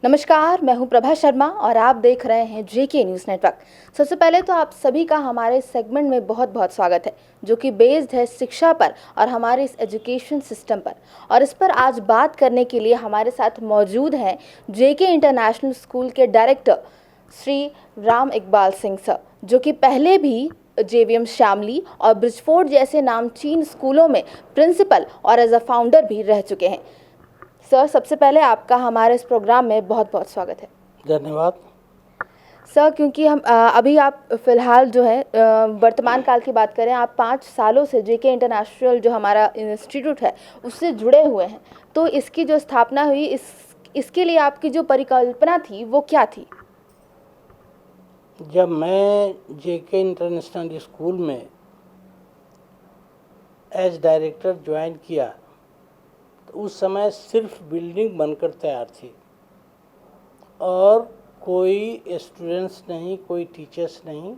नमस्कार, मैं हूं प्रभा शर्मा और आप देख रहे हैं जेके न्यूज़ नेटवर्क। सबसे पहले तो आप सभी का हमारे सेगमेंट में बहुत बहुत स्वागत है, जो कि बेस्ड है शिक्षा पर और हमारे इस एजुकेशन सिस्टम पर। और इस पर आज बात करने के लिए हमारे साथ मौजूद हैं जेके इंटरनेशनल स्कूल के डायरेक्टर श्री राम इकबाल सिंह सर, जो कि पहले भी जेवीएम शामली और ब्रिजफोर्ड जैसे नामचीन स्कूलों में प्रिंसिपल और एज अ फाउंडर भी रह चुके हैं। सर, सबसे पहले आपका हमारे इस प्रोग्राम में बहुत बहुत स्वागत है। धन्यवाद सर, क्योंकि हम अभी आप फिलहाल जो है वर्तमान काल की बात करें, आप 5 सालों से जेके इंटरनेशनल जो हमारा इंस्टीट्यूट है उससे जुड़े हुए हैं, तो इसकी जो स्थापना हुई इसके लिए आपकी जो परिकल्पना थी वो क्या थी? जब मैं जेके इंटरनेशनल स्कूल में एज डायरेक्टर ज्वाइन किया तो उस समय सिर्फ बिल्डिंग बनकर तैयार थी और कोई स्टूडेंट्स नहीं, कोई टीचर्स नहीं।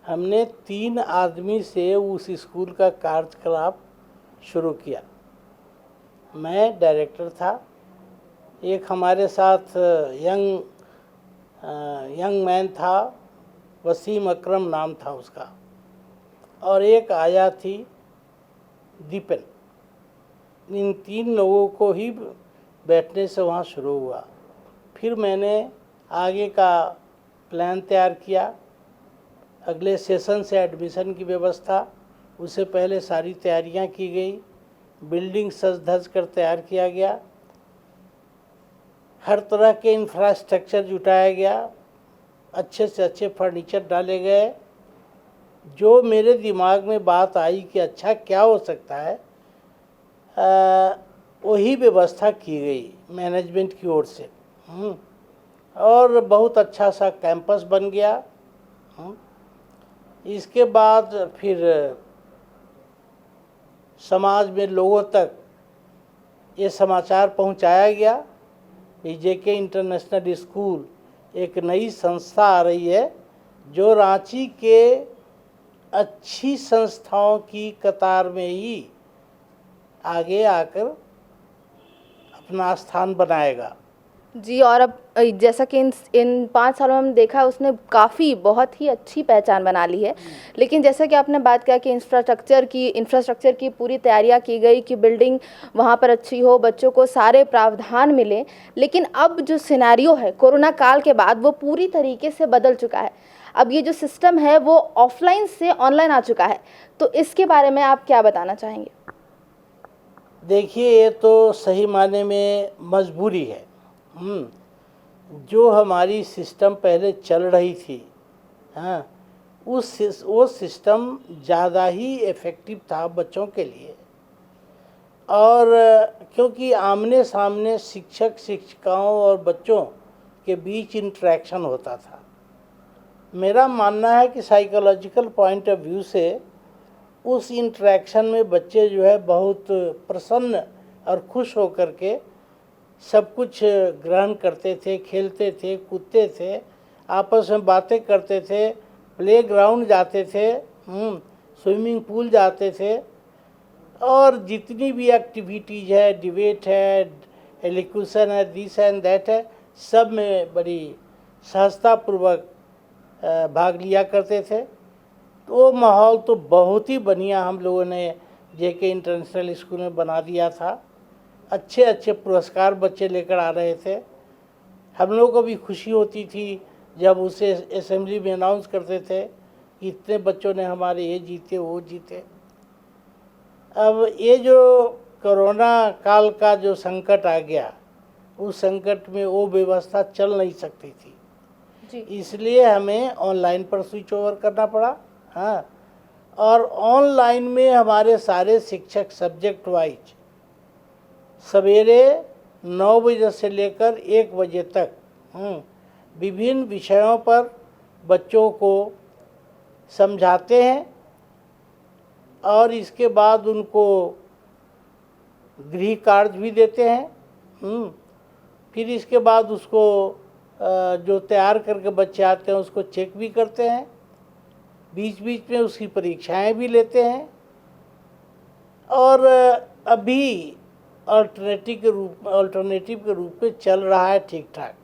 हमने 3 आदमी से उस स्कूल का कार्यकलाप शुरू किया। मैं डायरेक्टर था, एक हमारे साथ यंग मैन था, वसीम अकरम नाम था उसका, और एक आया थी दीपन। इन 3 लोगों को ही बैठने से वहाँ शुरू हुआ। फिर मैंने आगे का प्लान तैयार किया, अगले सेशन से एडमिशन की व्यवस्था, उससे पहले सारी तैयारियां की गई, बिल्डिंग सज धज कर तैयार किया गया, हर तरह के इंफ्रास्ट्रक्चर जुटाया गया, अच्छे से अच्छे फर्नीचर डाले गए। जो मेरे दिमाग में बात आई कि अच्छा क्या हो सकता है, वही व्यवस्था की गई मैनेजमेंट की ओर से। और बहुत अच्छा सा कैंपस बन गया। इसके बाद फिर समाज में लोगों तक ये समाचार पहुंचाया गया कि जेके इंटरनेशनल स्कूल एक नई संस्था आ रही है जो रांची के अच्छी संस्थाओं की कतार में ही आगे आकर अपना स्थान बनाएगा। जी, और अब जैसा कि इन 5 सालों में हमने देखा, उसने काफ़ी बहुत ही अच्छी पहचान बना ली है। लेकिन जैसा कि आपने बात किया कि इंफ्रास्ट्रक्चर की पूरी तैयारियां की गई कि बिल्डिंग वहां पर अच्छी हो, बच्चों को सारे प्रावधान मिले। लेकिन अब जो सिनेरियो है कोरोना काल के बाद, वो पूरी तरीके से बदल चुका है। अब ये जो सिस्टम है वो ऑफलाइन से ऑनलाइन आ चुका है, तो इसके बारे में आप क्या बताना चाहेंगे? देखिए, ये तो सही मायने में मजबूरी है। जो हमारी सिस्टम पहले चल रही थी, हाँ, वो सिस्टम ज़्यादा ही इफ़ेक्टिव था बच्चों के लिए। और क्योंकि आमने सामने शिक्षक शिक्षिकाओं और बच्चों के बीच इंटरेक्शन होता था। मेरा मानना है कि साइकोलॉजिकल पॉइंट ऑफ व्यू से उस इंटरेक्शन में बच्चे जो है बहुत प्रसन्न और खुश होकर के सब कुछ ग्रहण करते थे, खेलते थे, कूदते थे, आपस में बातें करते थे, प्लेग्राउंड जाते थे, स्विमिंग पूल जाते थे, और जितनी भी एक्टिविटीज है, डिबेट है, एलिक्यूशन है, दिस एंड दैट है, सब में बड़ी सहजतापूर्वक भाग लिया करते थे। तो वो माहौल तो बहुत ही बढ़िया हम लोगों ने जेके इंटरनेशनल स्कूल में बना दिया था। अच्छे अच्छे पुरस्कार बच्चे लेकर आ रहे थे। हम लोगों को भी खुशी होती थी जब उसे असेंबली में अनाउंस करते थे कि इतने बच्चों ने हमारे ये जीते, वो जीते। अब ये जो कोरोना काल का जो संकट आ गया, उस संकट में वो व्यवस्था चल नहीं सकती थी जी। इसलिए हमें ऑनलाइन पर स्विच ओवर करना पड़ा। हाँ, और ऑनलाइन में हमारे सारे शिक्षक सब्जेक्ट वाइज सवेरे 9 बजे से लेकर 1 बजे तक विभिन्न विषयों पर बच्चों को समझाते हैं और इसके बाद उनको गृह कार्य भी देते हैं। फिर इसके बाद उसको जो तैयार करके बच्चे आते हैं उसको चेक भी करते हैं, बीच बीच में उसकी परीक्षाएं भी लेते हैं। और अभी अल्टरनेटिव के रूप में चल रहा है ठीक ठाक।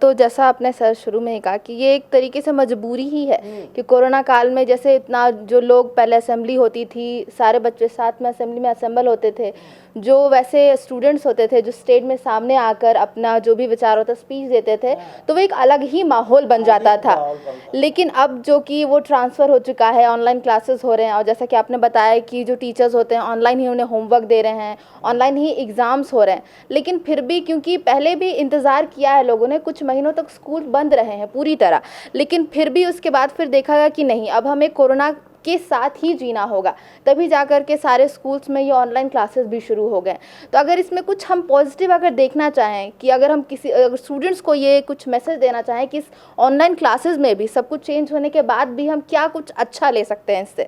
तो जैसा आपने सर शुरू में ही कहा कि ये एक तरीके से मजबूरी ही है कि कोरोना काल में जैसे इतना जो लोग पहले असेंबली होती थी, सारे बच्चे साथ में असेंबली में असेंबल होते थे, जो वैसे स्टूडेंट्स होते थे जो स्टेज में सामने आकर अपना जो भी विचार होता स्पीच देते थे, तो वो एक अलग ही माहौल बन जाता था। लेकिन अब जो कि वो ट्रांसफ़र हो चुका है, ऑनलाइन क्लासेस हो रहे हैं, और जैसा कि आपने बताया कि जो टीचर्स होते हैं ऑनलाइन ही उन्हें होमवर्क दे रहे हैं, ऑनलाइन ही एग्ज़ाम्स हो रहे हैं। लेकिन फिर भी क्योंकि पहले भी इंतज़ार किया है लोगों ने, कुछ महीनों तक स्कूल बंद रहे हैं पूरी तरह, लेकिन फिर भी उसके बाद फिर देखा गया कि नहीं, अब हमें कोरोना के साथ ही जीना होगा, तभी जाकर के सारे स्कूल्स में ये ऑनलाइन क्लासेस भी शुरू हो गए। तो अगर इसमें कुछ हम पॉजिटिव अगर देखना चाहें कि अगर हम अगर स्टूडेंट्स को ये कुछ मैसेज देना चाहें कि इस ऑनलाइन क्लासेस में भी सब कुछ चेंज होने के बाद भी हम क्या कुछ अच्छा ले सकते हैं इससे?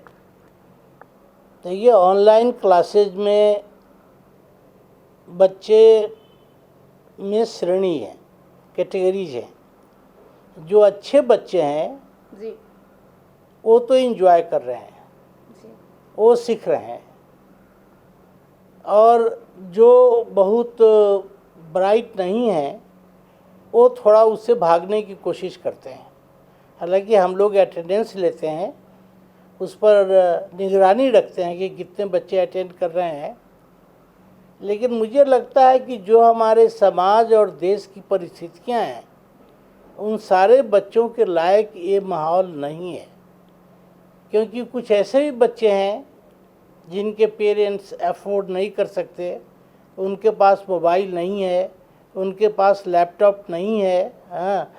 तो ये ऑनलाइन क्लासेज में बच्चे में श्रेणी है, कैटेगरीज है। जो अच्छे बच्चे हैं जी वो तो एंजॉय कर रहे हैं, जी वो सीख रहे हैं, और जो बहुत ब्राइट नहीं है वो थोड़ा उससे भागने की कोशिश करते हैं। हालांकि हम लोग अटेंडेंस लेते हैं, उस पर निगरानी रखते हैं कि कितने बच्चे अटेंड कर रहे हैं, लेकिन मुझे लगता है कि जो हमारे समाज और देश की परिस्थितियां हैं उन सारे बच्चों के लायक ये माहौल नहीं है। क्योंकि कुछ ऐसे भी बच्चे हैं जिनके पेरेंट्स अफोर्ड नहीं कर सकते, उनके पास मोबाइल नहीं है, उनके पास लैपटॉप नहीं है, हाँ,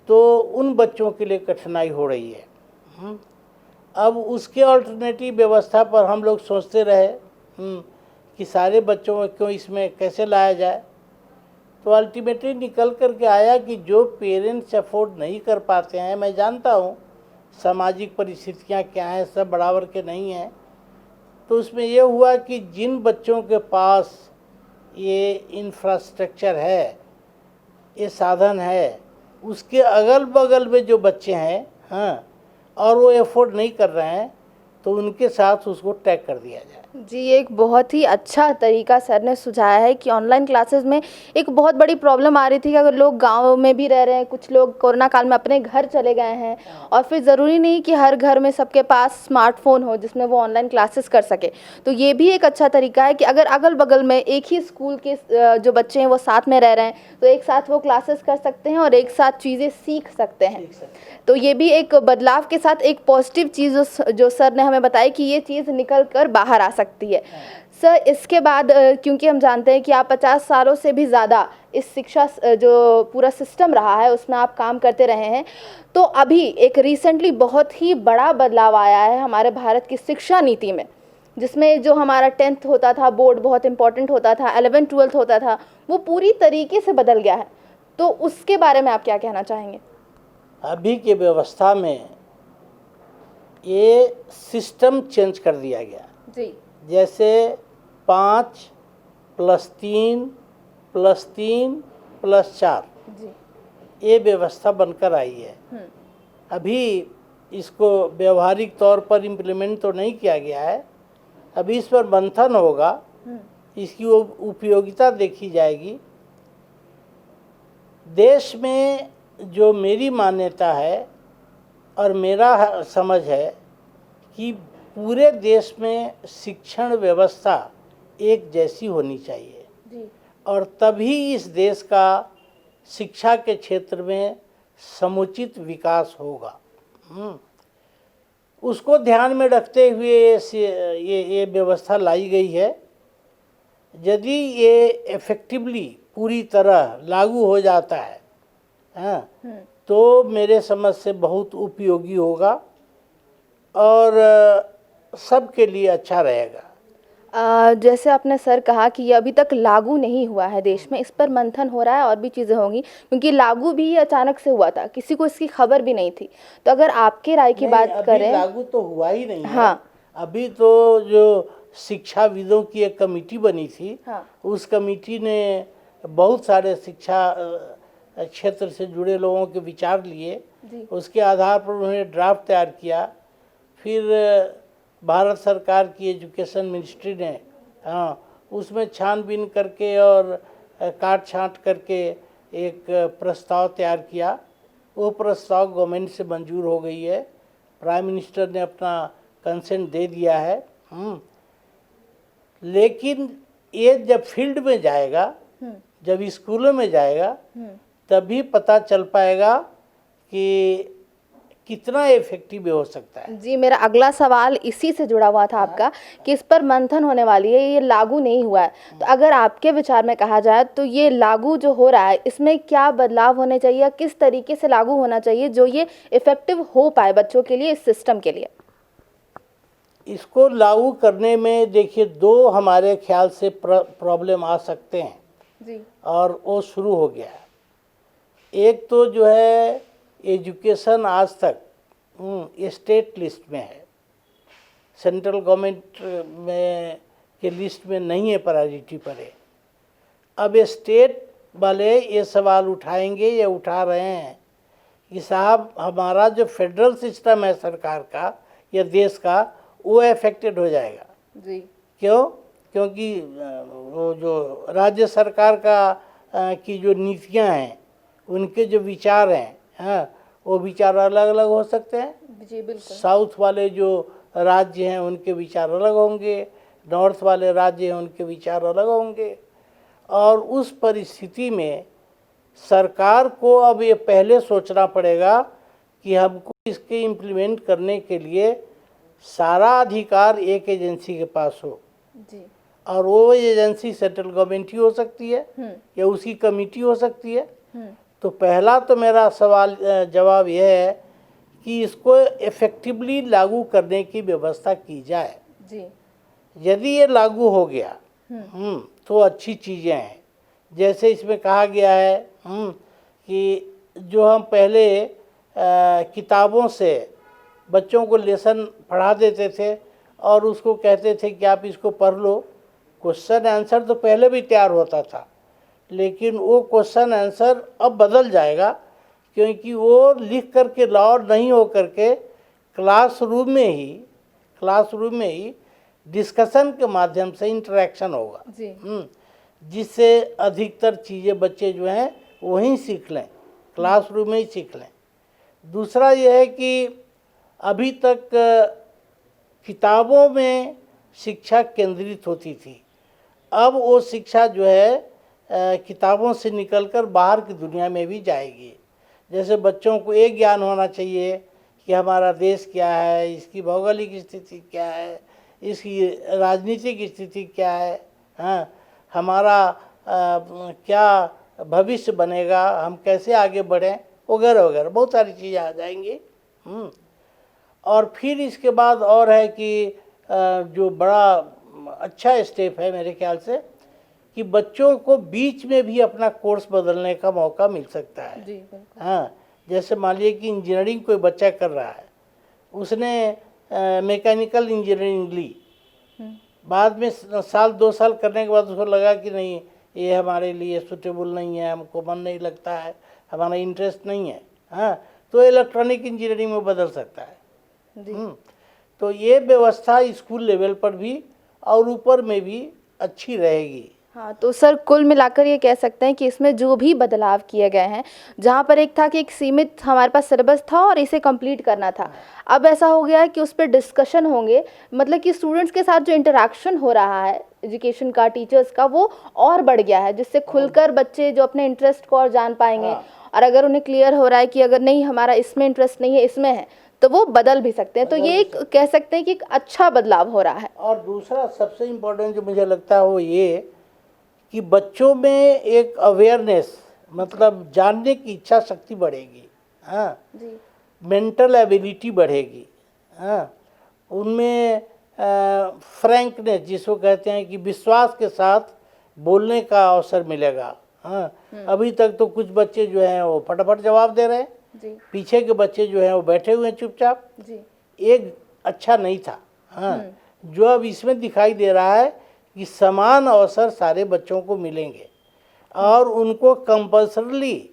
तो उन बच्चों के लिए कठिनाई हो रही है। अब उसके अल्टरनेटिव व्यवस्था पर हम लोग सोचते रहे कि सारे बच्चों में क्यों इसमें कैसे लाया जाए, तो अल्टीमेटली निकल कर के आया कि जो पेरेंट्स अफोर्ड नहीं कर पाते हैं, मैं जानता हूँ सामाजिक परिस्थितियाँ क्या हैं, सब बराबर के नहीं हैं, तो उसमें ये हुआ कि जिन बच्चों के पास ये इंफ्रास्ट्रक्चर है, ये साधन है, उसके अगल बगल में जो बच्चे हैं, हाँ, और वो अफोर्ड नहीं कर रहे हैं, तो उनके साथ उसको टैग कर दिया जाए। जी, एक बहुत ही अच्छा तरीका सर ने सुझाया है कि ऑनलाइन क्लासेस में एक बहुत बड़ी प्रॉब्लम आ रही थी कि अगर लोग गाँव में भी रह रहे हैं, कुछ लोग कोरोना काल में अपने घर चले गए हैं, और फिर ज़रूरी नहीं कि हर घर में सबके पास स्मार्टफोन हो जिसमें वो ऑनलाइन क्लासेस कर सके। तो ये भी एक अच्छा तरीका है कि अगर अगल बगल में एक ही स्कूल के जो बच्चे हैं वो साथ में रह रहे हैं, तो एक साथ वो क्लासेस कर सकते हैं और एक साथ चीज़ें सीख सकते हैं। तो ये भी एक बदलाव के साथ एक पॉजिटिव चीज़ जो सर ने हमें बताई कि ये चीज़ निकल कर बाहर आ सकती है। सर, इसके बाद क्योंकि हम जानते हैं कि आप 50 सालों से भी ज़्यादा इस शिक्षा जो पूरा सिस्टम रहा है उसमें आप काम करते रहे हैं, तो अभी एक रिसेंटली बहुत ही बड़ा बदलाव आया है हमारे भारत की शिक्षा नीति में, जिसमें जो हमारा 10th होता था, बोर्ड बहुत इंपॉर्टेंट होता था, 11th 12th होता था, वो पूरी तरीके से बदल गया है। तो उसके बारे में आप क्या कहना चाहेंगे? अभी के व्यवस्था में ये सिस्टम चेंज कर दिया गया जी। जैसे 5 + 3 + 3 + 4 जी। ये व्यवस्था बनकर आई है। अभी इसको व्यवहारिक तौर पर इम्प्लीमेंट तो नहीं किया गया है, अभी इस पर मंथन होगा, इसकी उपयोगिता देखी जाएगी। देश में जो मेरी मान्यता है और मेरा समझ है कि पूरे देश में शिक्षण व्यवस्था एक जैसी होनी चाहिए जी। और तभी इस देश का शिक्षा के क्षेत्र में समुचित विकास होगा। उसको ध्यान में रखते हुए ये व्यवस्था लाई गई है। यदि ये इफेक्टिवली पूरी तरह लागू हो जाता है, हाँ, तो मेरे समझ से बहुत उपयोगी होगा और सबके लिए अच्छा रहेगा। जैसे आपने सर कहा कि ये अभी तक लागू नहीं हुआ है देश में, इस पर मंथन हो रहा है और भी चीज़ें होंगी, क्योंकि लागू भी अचानक से हुआ था, किसी को इसकी खबर भी नहीं थी। तो अगर आपके राय की बात करें, लागू तो हुआ ही नहीं हाँ, है। अभी तो जो शिक्षाविदों की एक कमेटी बनी थी, हाँ, उस कमेटी ने बहुत सारे शिक्षा क्षेत्र से जुड़े लोगों के विचार लिए, उसके आधार पर उन्होंने ड्राफ्ट तैयार किया। फिर भारत सरकार की एजुकेशन मिनिस्ट्री ने, हाँ, उसमें छानबीन करके और काट छांट करके एक प्रस्ताव तैयार किया। वो प्रस्ताव गवर्नमेंट से मंजूर हो गई है, प्राइम मिनिस्टर ने अपना कंसेंट दे दिया है। लेकिन ये जब फील्ड में जाएगा, जब स्कूलों में जाएगा, तभी पता चल पाएगा कि कितना इफेक्टिव हो सकता है। जी, मेरा अगला सवाल इसी से जुड़ा हुआ था आपका कि इस पर मंथन होने वाली है, ये लागू नहीं हुआ है, तो अगर आपके विचार में कहा जाए तो ये लागू जो हो रहा है इसमें क्या बदलाव होने चाहिए, किस तरीके से लागू होना चाहिए जो ये इफेक्टिव हो पाए बच्चों के लिए, इस सिस्टम के लिए? इसको लागू करने में देखिए दो हमारे ख्याल से प्रॉब्लम आ सकते हैं जी। और वो शुरू हो गया है। एक तो जो है एजुकेशन आज तक स्टेट लिस्ट में है, सेंट्रल गवर्नमेंट में के लिस्ट में नहीं है, प्रायोरिटी पर है। अब स्टेट वाले ये सवाल उठाएंगे या उठा रहे हैं कि साहब हमारा जो फेडरल सिस्टम है सरकार का या देश का, वो अफेक्टेड हो जाएगा। जी। क्यों? क्योंकि वो जो राज्य सरकार का की जो नीतियां हैं, उनके जो विचार हैं, हाँ, वो विचार अलग अलग हो सकते हैं। जी बिल्कुल। साउथ वाले जो राज्य हैं उनके विचार अलग होंगे, नॉर्थ वाले राज्य हैं उनके विचार अलग होंगे। और उस परिस्थिति में सरकार को अब ये पहले सोचना पड़ेगा कि हमको इसके इम्प्लीमेंट करने के लिए सारा अधिकार एक एजेंसी के पास हो। जी। और वो एजेंसी सेंट्रल गवर्नमेंट ही हो सकती है या उसकी कमेटी हो सकती है। तो पहला तो मेरा सवाल जवाब यह है कि इसको इफेक्टिवली लागू करने की व्यवस्था की जाए। जी। यदि ये लागू हो गया तो अच्छी चीज़ें हैं। जैसे इसमें कहा गया है कि जो हम पहले किताबों से बच्चों को लेसन पढ़ा देते थे और उसको कहते थे कि आप इसको पढ़ लो, क्वेश्चन आंसर तो पहले भी तैयार होता था, लेकिन वो क्वेश्चन आंसर अब बदल जाएगा, क्योंकि वो लिख करके लॉर नहीं हो करके क्लासरूम में ही डिस्कशन के माध्यम से इंटरेक्शन होगा। जिससे अधिकतर चीज़ें बच्चे जो हैं वहीं सीख लें, क्लासरूम में ही सीख लें। दूसरा यह है कि अभी तक किताबों में शिक्षा केंद्रित होती थी, अब वो शिक्षा जो है किताबों से निकलकर बाहर की दुनिया में भी जाएगी। जैसे बच्चों को एक ज्ञान होना चाहिए कि हमारा देश क्या है, इसकी भौगोलिक स्थिति क्या है, इसकी राजनीतिक स्थिति क्या है, हाँ, हमारा क्या भविष्य बनेगा, हम कैसे आगे बढ़ें, वगैरह वगैरह बहुत सारी चीज़ें आ जाएंगी। और फिर इसके बाद और है कि जो बड़ा अच्छा स्टेप है मेरे ख्याल से कि बच्चों को बीच में भी अपना कोर्स बदलने का मौका मिल सकता है। जी, हाँ, जैसे मान लीजिए कि इंजीनियरिंग कोई बच्चा कर रहा है, उसने मैकेनिकल इंजीनियरिंग ली, बाद में साल 2 साल करने के बाद उसको लगा कि नहीं ये हमारे लिए सूटेबल नहीं है, हमको मन नहीं लगता है, हमारा इंटरेस्ट नहीं है, हाँ, तो इलेक्ट्रॉनिक इंजीनियरिंग में बदल सकता है। तो ये व्यवस्था स्कूल लेवल पर भी और ऊपर में भी अच्छी रहेगी। हाँ, तो सर कुल मिलाकर ये कह सकते हैं कि इसमें जो भी बदलाव किए गए हैं, जहाँ पर एक था कि एक सीमित हमारे पास सिलेबस था और इसे कंप्लीट करना था, अब ऐसा हो गया है कि उस पर डिस्कशन होंगे, मतलब कि स्टूडेंट्स के साथ जो इंटरेक्शन हो रहा है एजुकेशन का, टीचर्स का, वो और बढ़ गया है, जिससे खुलकर बच्चे जो अपने इंटरेस्ट को और जान पाएंगे। और अगर उन्हें क्लियर हो रहा है कि अगर नहीं हमारा इसमें इंटरेस्ट नहीं है, इसमें है, तो वो बदल भी सकते हैं। तो ये एक कह सकते हैं कि एक अच्छा बदलाव हो रहा है। और दूसरा सबसे इम्पोर्टेंट जो मुझे लगता है वो ये कि बच्चों में एक अवेयरनेस, मतलब जानने की इच्छा शक्ति बढ़ेगी, हाँ, मेंटल एबिलिटी बढ़ेगी, हाँ, उनमें फ्रैंकनेस जिसको कहते हैं कि विश्वास के साथ बोलने का अवसर मिलेगा। हाँ, अभी तक तो कुछ बच्चे जो हैं वो फटाफट जवाब दे रहे हैं, पीछे के बच्चे जो हैं वो बैठे हुए हैं चुपचाप, एक अच्छा नहीं था। हाँ, जो अब इसमें दिखाई दे रहा है कि समान अवसर सारे बच्चों को मिलेंगे और उनको कंपल्सरली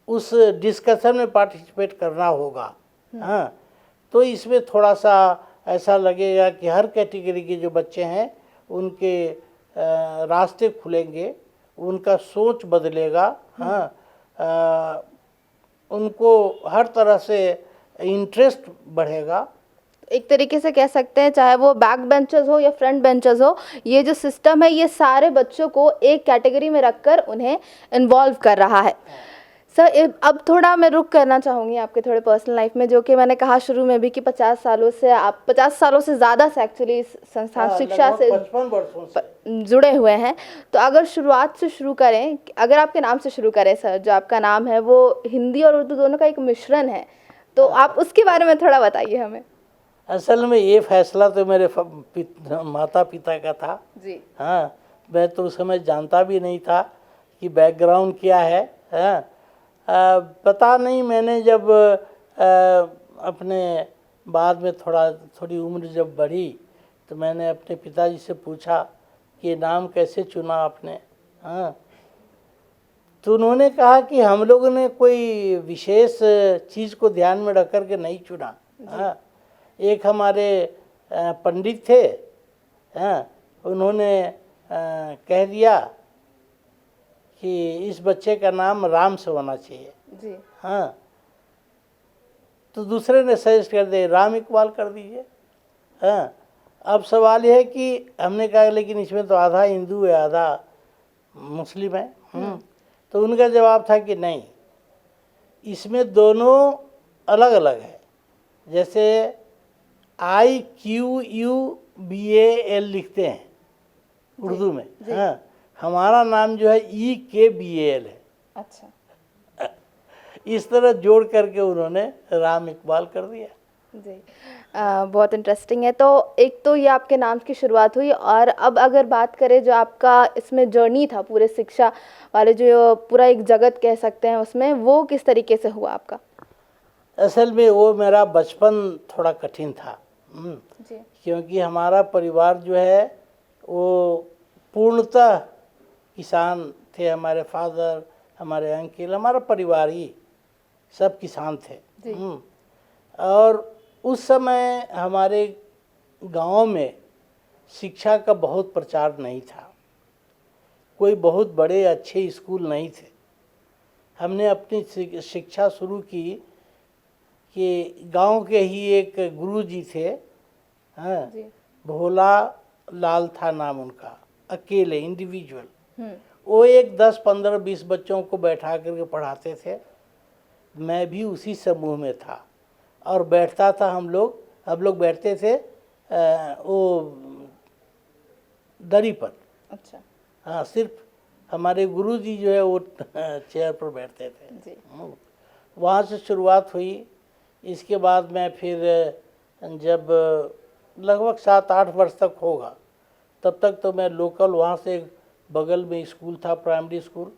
उस डिस्कशन में पार्टिसिपेट करना होगा। हाँ, तो इसमें थोड़ा सा ऐसा लगेगा कि हर कैटेगरी के जो बच्चे हैं उनके रास्ते खुलेंगे, उनका सोच बदलेगा। हाँ, उनको हर तरह से इंटरेस्ट बढ़ेगा। एक तरीके से कह सकते हैं, चाहे वो बैक बेंचर्स हो या फ्रंट बेंचर्स हो, ये जो सिस्टम है ये सारे बच्चों को एक कैटेगरी में रखकर उन्हें इन्वॉल्व कर रहा है। सर, अब थोड़ा मैं रुक करना चाहूँगी आपके थोड़े पर्सनल लाइफ में, जो कि मैंने कहा शुरू में भी कि 50 सालों से आप 50 सालों से ज़्यादा से एक्चुअली इस संस्थान शिक्षा से 55 वर्षों से जुड़े हुए हैं। तो अगर शुरुआत से शुरू करें, अगर आपके नाम से शुरू करें सर, जो आपका नाम है वो हिंदी और उर्दू दोनों का एक मिश्रण है, तो आप उसके बारे में थोड़ा बताइए हमें। असल में ये फैसला तो मेरे माता पिता का था जी। हाँ, मैं तो उस समय जानता भी नहीं था कि बैकग्राउंड क्या है। हाँ, पता नहीं, मैंने जब अपने बाद में थोड़ी उम्र जब बढ़ी तो मैंने अपने पिताजी से पूछा कि नाम कैसे चुना आपने। हाँ, तो उन्होंने कहा कि हम लोगों ने कोई विशेष चीज़ को ध्यान में रख कर के नहीं चुना। हाँ, एक हमारे पंडित थे, हाँ, उन्होंने कह दिया कि इस बच्चे का नाम राम से होना चाहिए। जी। हाँ, तो दूसरे ने सजेस्ट कर दिया राम इकबाल कर दीजिए। हाँ, अब सवाल यह है कि हमने कहा लेकिन इसमें तो आधा हिंदू है आधा मुस्लिम है। तो उनका जवाब था कि नहीं, इसमें दोनों अलग अलग है। जैसे IQUBAL लिखते हैं उर्दू में, हाँ, हमारा नाम जो है EKBAL है। अच्छा। इस तरह जोड़ करके उन्होंने राम इकबाल कर दिया। जी। बहुत इंटरेस्टिंग है। तो एक तो ये आपके नाम की शुरुआत हुई, और अब अगर बात करें जो आपका इसमें जर्नी था पूरे शिक्षा वाले, जो पूरा एक जगत कह सकते हैं उसमें, वो किस तरीके से हुआ आपका? असल में वो मेरा बचपन थोड़ा कठिन था। जी। क्योंकि हमारा परिवार जो है वो पूर्णतः किसान थे। हमारे फादर, हमारे अंकल, हमारा परिवार ही सब किसान थे। और उस समय हमारे गांव में शिक्षा का बहुत प्रचार नहीं था, कोई बहुत बड़े अच्छे स्कूल नहीं थे। हमने अपनी शिक्षा शुरू की कि गांव के ही एक गुरुजी थे, हाँ, भोला लाल था नाम उनका, अकेले इंडिविजुअल। वो एक 10, 15, 20 बच्चों को बैठा करके पढ़ाते थे। मैं भी उसी समूह में था और बैठता था। हम लोग बैठते थे वो दरी पर। अच्छा। हाँ, सिर्फ हमारे गुरुजी जो है वो चेयर पर बैठते थे। वहाँ से शुरुआत हुई। इसके बाद मैं फिर जब लगभग 7-8 वर्ष तक होगा, तब तक तो मैं लोकल वहाँ से बगल में स्कूल था, प्राइमरी स्कूल,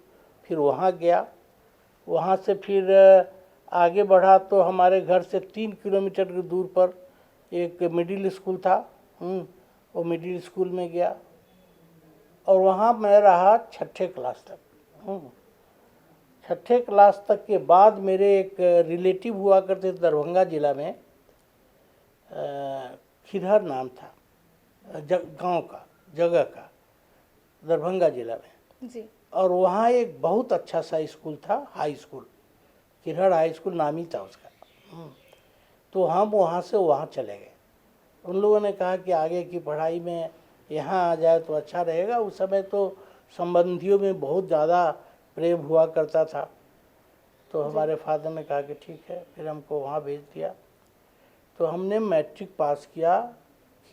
फिर वहाँ गया। वहाँ से फिर आगे बढ़ा तो हमारे घर से 3 किलोमीटर की दूर पर एक मिडिल स्कूल था। वो मिडिल स्कूल में गया और वहाँ मैं रहा 6ठे क्लास तक। 6ठे क्लास तक के बाद मेरे एक रिलेटिव हुआ करते थे दरभंगा ज़िला में, खिरहर नाम था गांव का, जगह का, दरभंगा ज़िला में जी। और वहाँ एक बहुत अच्छा सा स्कूल था, high school, Khirhar high school नाम ही था उसका। तो हम वहाँ से वहाँ चले गए। उन लोगों ने कहा कि आगे की पढ़ाई में यहाँ आ जाए तो अच्छा रहेगा। उस समय तो संबंधियों में बहुत ज़्यादा प्रेम हुआ करता था। तो हमारे फादर ने कहा कि ठीक है, फिर हमको वहाँ भेज दिया। तो हमने मैट्रिक पास किया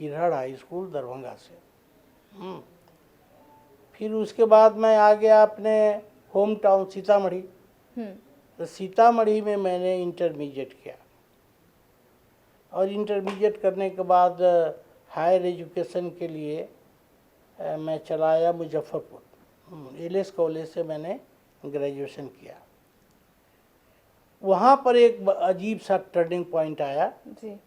खिरहर हाई स्कूल दरभंगा से। फिर उसके बाद मैं आ गया अपने होम टाउन सीतामढ़ी। तो सीतामढ़ी में मैंने इंटरमीडिएट किया और इंटरमीडिएट करने के बाद हायर एजुकेशन के लिए मैं चला आया मुजफ्फरपुर। एलएस कॉलेज से मैंने ग्रेजुएशन किया। वहाँ पर एक अजीब सा टर्निंग पॉइंट आया जी।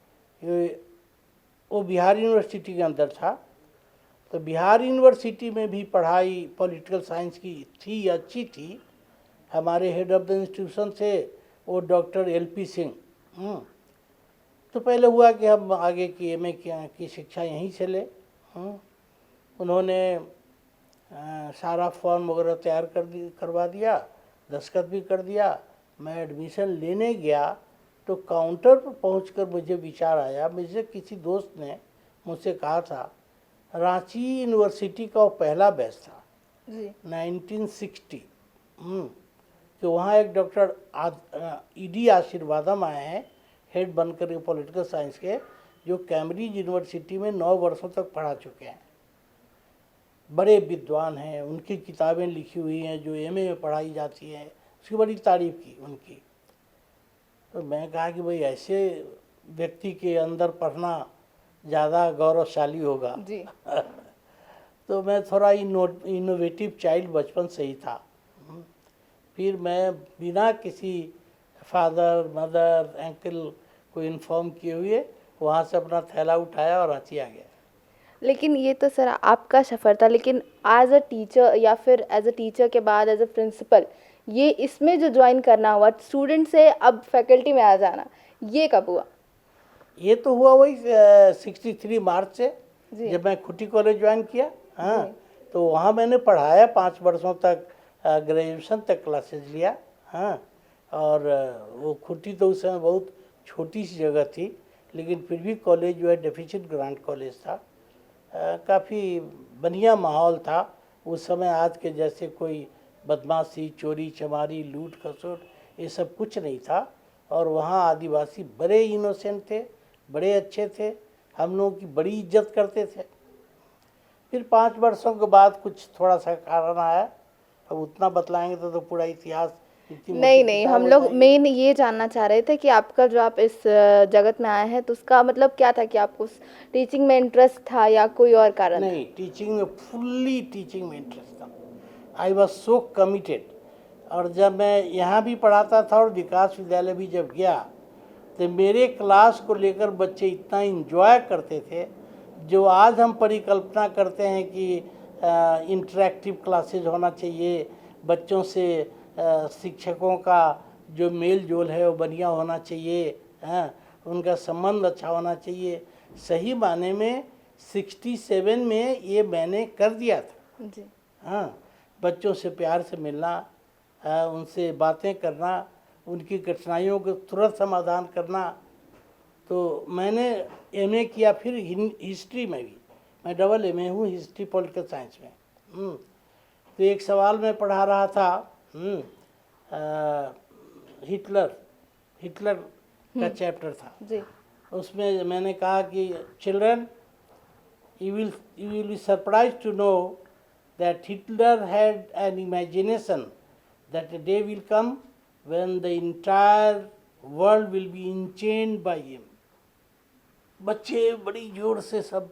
वो बिहार यूनिवर्सिटी के अंदर था। तो बिहार यूनिवर्सिटी में भी पढ़ाई पॉलिटिकल साइंस की थी, अच्छी थी। हमारे हेड ऑफ द इंस्टीट्यूशन थे वो डॉक्टर LP सिंह। तो पहले हुआ कि हम आगे की MA की शिक्षा यहीं से लें। उन्होंने सारा फॉर्म वगैरह तैयार करवा दिया, दस्तखत भी कर दिया। मैं एडमिशन लेने गया तो काउंटर पर पहुंचकर मुझे विचार आया, मुझे किसी दोस्त ने मुझसे कहा था, रांची यूनिवर्सिटी का वो पहला बैच था जी 1960, तो वहाँ एक डॉक्टर ईडी आशीर्वादम आए हैं, हेड बनकर के पॉलिटिकल साइंस के, जो कैम्ब्रिज यूनिवर्सिटी में 9 वर्षों तक पढ़ा चुके हैं, बड़े विद्वान हैं, उनकी किताबें लिखी हुई हैं जो एमए में पढ़ाई जाती हैं, उसकी बड़ी तारीफ की उनकी। तो मैं कहा कि भाई ऐसे व्यक्ति के अंदर पढ़ना ज़्यादा गौरवशाली होगा। जी तो मैं थोड़ा इनोवेटिव चाइल्ड बचपन से ही था। फिर मैं बिना किसी फादर मदर अंकल को इन्फॉर्म किए हुए वहाँ से अपना थैला उठाया और रांची आ गया। लेकिन ये तो सर आपका सफ़र था, लेकिन एज अ टीचर या फिर एज अ टीचर के बाद एज अ प्रिंसिपल, ये इसमें जो ज्वाइन करना हुआ स्टूडेंट से अब फैकल्टी में आ जाना, ये कब हुआ? ये तो हुआ वही 63 मार्च से, जी जब मैं खुटी कॉलेज ज्वाइन किया। हाँ, जी तो वहाँ मैंने पढ़ाया 5 वर्षों तक, ग्रेजुएशन तक क्लासेस लिया। हाँ, और वो खुटी तो उस समय बहुत छोटी सी जगह थी, लेकिन फिर भी कॉलेज जो है डेफिसिट ग्रांट कॉलेज था। काफ़ी बढ़िया माहौल था उस समय। आज के जैसे कोई बदमाशी, चोरी चमारी, लूट खसोट, ये सब कुछ नहीं था। और वहाँ आदिवासी बड़े इनोसेंट थे, बड़े अच्छे थे, हम लोगों की बड़ी इज्जत करते थे। फिर 5 वर्षों के बाद कुछ थोड़ा सा कारण आया, अब उतना बतलाएंगे तो पूरा इतिहास इतनी नहीं मोटी नहीं, किताब हम हो लोग जाएगी। मेन ये जानना चाह रहे थे कि आपका जो आप इस जगत में आए हैं तो उसका मतलब क्या था, कि आपको टीचिंग में इंटरेस्ट था या कोई और कारण था? नहीं, टीचिंग में, फुल्ली टीचिंग में इंटरेस्ट था। I was so committed. और जब मैं यहाँ भी पढ़ाता था और विकास विद्यालय भी जब गया, तो मेरे क्लास को लेकर बच्चे इतना इंजॉय करते थे, जो आज हम परिकल्पना करते हैं कि इंटरेक्टिव क्लासेज होना चाहिए, बच्चों से शिक्षकों का जो मेल जोल है वो बढ़िया होना चाहिए, हाँ, उनका संबंध अच्छा होना चाहिए। सही माने में 67 में ये मैंने कर दिया था। जी हाँ, बच्चों से प्यार से मिलना, उनसे बातें करना, उनकी कठिनाइयों को तुरंत समाधान करना। तो मैंने एमए किया फिर हिस्ट्री में भी, मैं डबल एमए हूँ हिस्ट्री पॉलिटिकल साइंस में। तो एक सवाल मैं पढ़ा रहा था, हिटलर हिटलर का चैप्टर था। जी उसमें मैंने कहा कि children, you will be surprised to know that Hitler had an imagination that a day will come when the entire world will be enchained by him. बच्चे बड़ी जोर से सब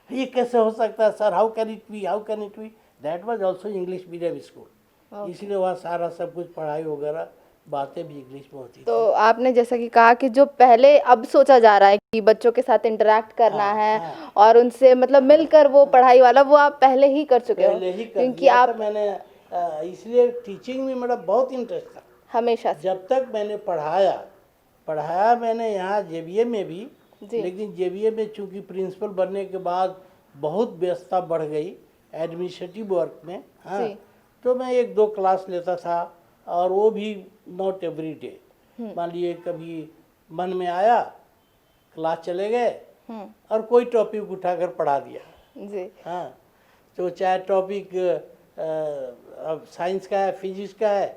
ये कैसे हो सकता है sir, how can it be, how can it be. That was also English medium school, इसलिए वहाँ सारा सब कुछ पढ़ाई वगैरह बातें भी इंग्लिश में होती तो थी। आपने जैसा कि कहा कि जो पहले अब सोचा जा रहा है कि बच्चों के साथ इंटरेक्ट करना हाँ, है हाँ। और उनसे मतलब मिलकर वो पढ़ाई वाला, वो आप पहले ही कर चुके हो, पहले ही कर क्योंकि दिया था आप मैंने। इसलिए टीचिंग में मेरा बहुत इंटरेस्ट था हमेशा से। जब तक मैंने पढ़ाया मैंने यहाँ जेबीए में भी। जी लेकिन जेबीए में चूंकि प्रिंसिपल बनने के बाद बहुत व्यस्तता बढ़ गई एडमिनिस्ट्रेटिव वर्क में। हाँ, जी तो मैं 1-2 क्लास लेता था, और वो भी नॉट एवरी डे। मान लिए कभी मन में आया, क्लास चले गए और कोई टॉपिक उठाकर पढ़ा दिया। जी हाँ, तो चाहे टॉपिक अब साइंस का है, फिजिक्स का है,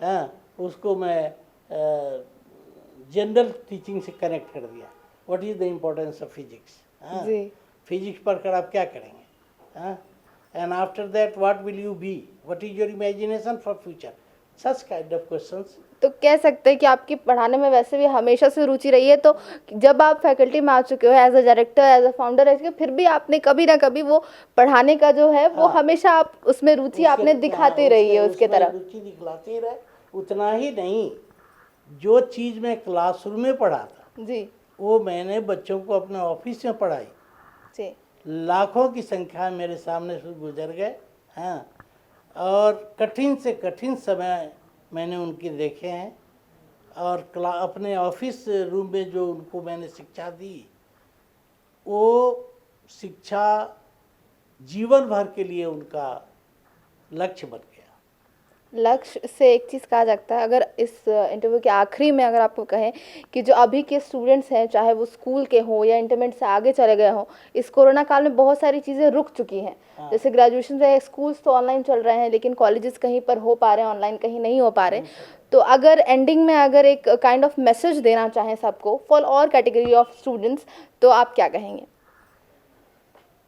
हाँ, उसको मैं जनरल टीचिंग से कनेक्ट कर दिया। What is the importance of physics, हाँ, जी फिजिक्स पढ़कर आप क्या करेंगे, हाँ, and after that what will you be, what is your imagination for future, such kind of questions. तो कह सकते हैं कि आपकी पढ़ाने में वैसे भी हमेशा से रुचि रही है, तो जब आप फैकल्टी में आ चुके हो as a director, as a founder रह चुके, फिर भी आपने कभी ना कभी वो पढ़ाने का जो है वो हाँ। हमेशा आप उसमें रुचि आपने दिखाते रही है उसके तरफ। रुचि दिखलाते ही रहे। उतना ही नहीं, जो चीज़ मैं क्लासरूम में पढ़ा था जी वो मैंने बच्चों को अपने ऑफिस में पढ़ाई। जी लाखों की संख्या मेरे सामने से गुजर गए, हाँ, और कठिन से कठिन समय मैंने उनके देखे हैं। और अपने ऑफिस रूम में जो उनको मैंने शिक्षा दी, वो शिक्षा जीवन भर के लिए उनका लक्ष्य बन गया। लक्ष्य से एक चीज़ कहा जाता है, अगर इस इंटरव्यू के आखिरी में अगर आपको कहें कि जो अभी के स्टूडेंट्स हैं, चाहे वो स्कूल के हों या इंटरमीडिएट से आगे चले गए हों, इस कोरोना काल में बहुत सारी चीज़ें रुक चुकी हैं। जैसे ग्रेजुएशन से स्कूल्स तो ऑनलाइन चल रहे हैं, लेकिन कॉलेजेस कहीं पर हो पा रहे हैं ऑनलाइन, कहीं नहीं हो पा रहे। तो अगर एंडिंग में अगर एक काइंड ऑफ मैसेज देना चाहें सबको for all category of students, तो आप क्या कहेंगे?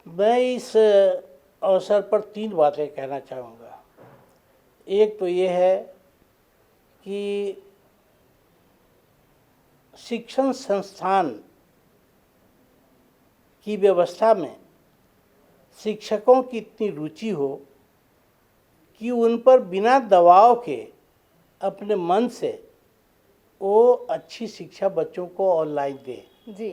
मैं इस अवसर पर 3 बातें कहना चाहूँगा। एक तो ये है कि शिक्षण संस्थान की व्यवस्था में शिक्षकों की इतनी रुचि हो कि उन पर बिना दबाव के अपने मन से वो अच्छी शिक्षा बच्चों को ऑनलाइन दें। जी,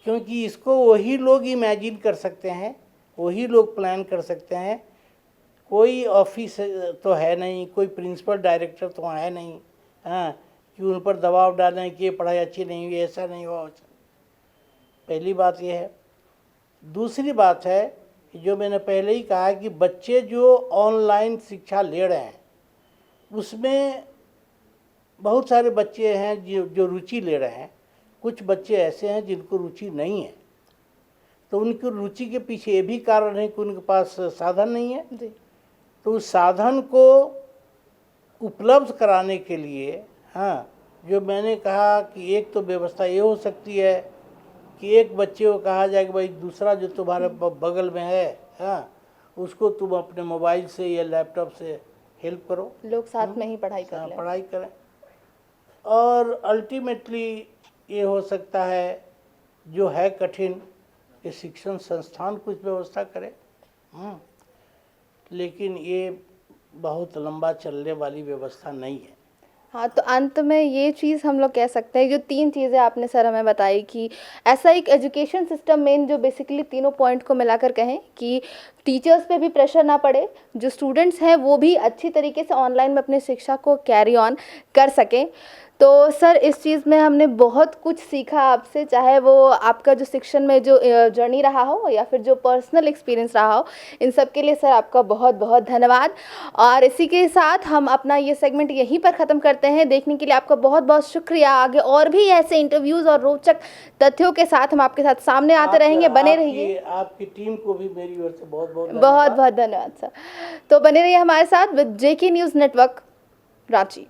क्योंकि इसको वही लोग इमेजिन कर सकते हैं, वही लोग प्लान कर सकते हैं। कोई ऑफिस तो है नहीं, कोई प्रिंसिपल डायरेक्टर तो है नहीं, हाँ, कि उन पर दबाव डालें कि ये पढ़ाई अच्छी नहीं हुई, ऐसा नहीं हुआ। पहली बात ये है। दूसरी बात है कि जो मैंने पहले ही कहा कि बच्चे जो ऑनलाइन शिक्षा ले रहे हैं उसमें बहुत सारे बच्चे हैं जो रुचि ले रहे हैं, कुछ बच्चे ऐसे हैं जिनको रुचि नहीं है। तो उनकी रुचि के पीछे ये भी कारण है कि उनके पास साधन नहीं है। जी, तो उस साधन को उपलब्ध कराने के लिए, हाँ, जो मैंने कहा कि एक तो व्यवस्था ये हो सकती है कि एक बच्चे को कहा जाए कि भाई दूसरा जो तुम्हारे बगल में है, हाँ, उसको तुम अपने मोबाइल से या लैपटॉप से हेल्प करो, लोग साथ में ही पढ़ाई कर लें। पढ़ाई करें। और अल्टीमेटली ये हो सकता है, जो है कठिन, कि शिक्षण संस्थान कुछ व्यवस्था करे, लेकिन ये बहुत लंबा चलने वाली व्यवस्था नहीं है। हाँ, तो अंत में ये चीज़ हम लोग कह सकते हैं, जो 3 चीज़ें आपने सर हमें बताई कि ऐसा एक एजुकेशन सिस्टम मेन जो बेसिकली तीनों पॉइंट को मिलाकर कहें कि टीचर्स पे भी प्रेशर ना पड़े, जो स्टूडेंट्स हैं वो भी अच्छी तरीके से ऑनलाइन में अपनी शिक्षा को कैरी ऑन कर सकें। तो सर इस चीज़ में हमने बहुत कुछ सीखा आपसे, चाहे वो आपका जो शिक्षण में जो जर्नी रहा हो या फिर जो पर्सनल एक्सपीरियंस रहा हो, इन सब के लिए सर आपका बहुत बहुत धन्यवाद। और इसी के साथ हम अपना ये सेगमेंट यहीं पर ख़त्म करते हैं। देखने के लिए आपका बहुत बहुत शुक्रिया। आगे और भी ऐसे इंटरव्यूज़ और रोचक तथ्यों के साथ हम आपके साथ सामने आते रहेंगे। बने रहिए। आपकी टीम को भी मेरी ओर से बहुत बहुत बहुत बहुत धन्यवाद सर। तो बने रहिए हमारे साथ with JK news network Ranchi.